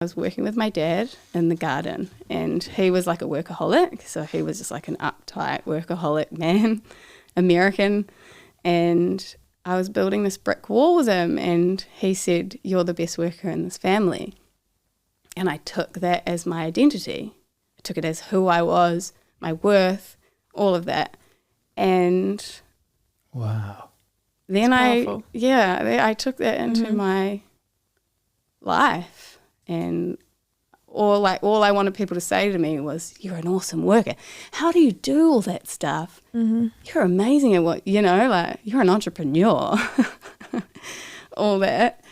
I was working with my dad in the garden, and he was like a workaholic. So he was just like an uptight workaholic man, American. And I was building this brick wall with him, and he said, "You're the best worker in this family." And I took that as my identity. I took it as who I was, my worth, all of that. And wow. Then I took that into my life. And all I wanted people to say to me was, "You're an awesome worker. How do you do all that stuff? You're amazing at what, like you're an entrepreneur." All that.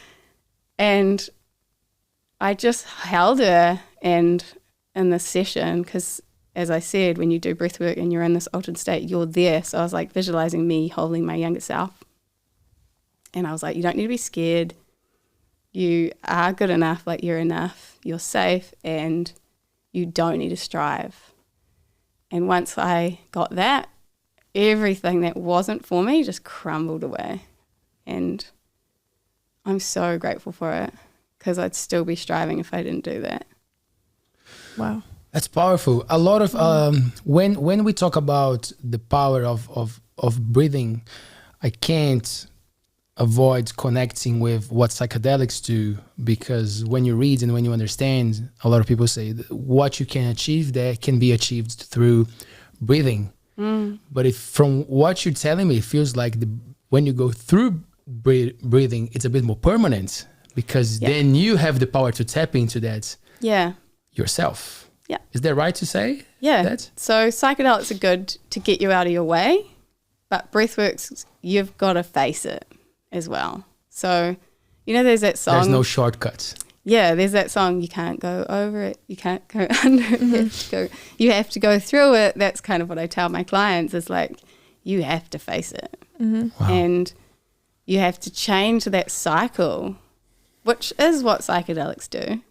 And I just held her and in this session, because as I said, when you do breath work and you're in this altered state, you're there. So I was like visualizing me holding my younger self. And I was like, you don't need to be scared. You are good enough, like you're enough, you're safe, and you don't need to strive. And once I got that, everything that wasn't for me just crumbled away. And I'm so grateful for it, because I'd still be striving if I didn't do that. Wow. That's powerful. A lot of, when we talk about the power of breathing, I can't avoid connecting with what psychedelics do, because when you read and when you understand, a lot of people say that what you can achieve there can be achieved through breathing. But if from what you're telling me, it feels like when you go through breathing, it's a bit more permanent, because then you have the power to tap into that yourself. Yeah. Is that right to say? Yeah. That? So psychedelics are good to get you out of your way, but breathworks, you've got to face it as well. So, there's that song. There's no shortcuts. Yeah, there's that song, you can't go over it, you can't go under it, you have to go through it. That's kind of what I tell my clients, is like, you have to face it. Wow. And you have to change that cycle, which is what psychedelics do.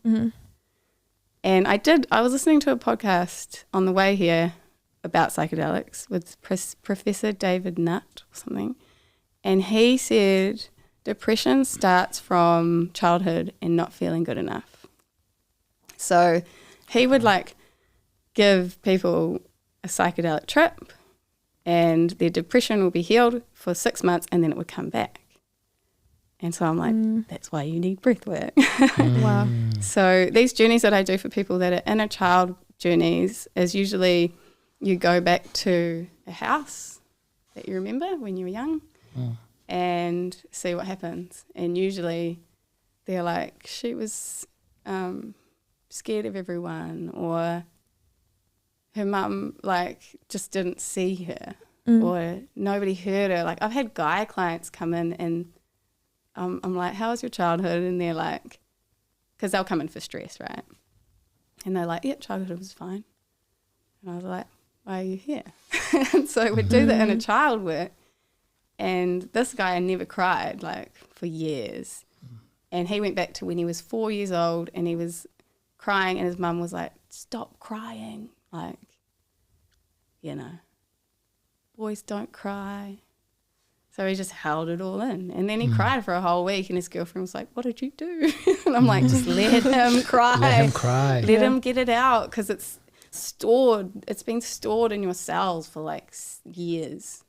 And I was listening to a podcast on the way here about psychedelics with Professor David Nutt or something. And he said depression starts from childhood and not feeling good enough. So he would give people a psychedelic trip, and their depression will be healed for 6 months, and then it would come back. And so I'm like, that's why you need breath work. Wow. So these journeys that I do for people that are inner child journeys is usually you go back to a house that you remember when you were young and see what happens. And usually they're like, she was scared of everyone, or her mum just didn't see her, or nobody heard her. Like, I've had guy clients come in and I'm like, how was your childhood? And they're like, because they'll come in for stress, right? And they're like, yep, childhood was fine. And I was like, why are you here? And so we'd do the inner child work. And this guy never cried, for years. And he went back to when he was 4 years old, and he was crying, and his mum was like, stop crying. Boys don't cry. So he just held it all in. And then he cried for a whole week, and his girlfriend was like, what did you do? And I'm like, just let him cry. Let him cry. Let him get it out, because it's stored. It's been stored in your cells for years.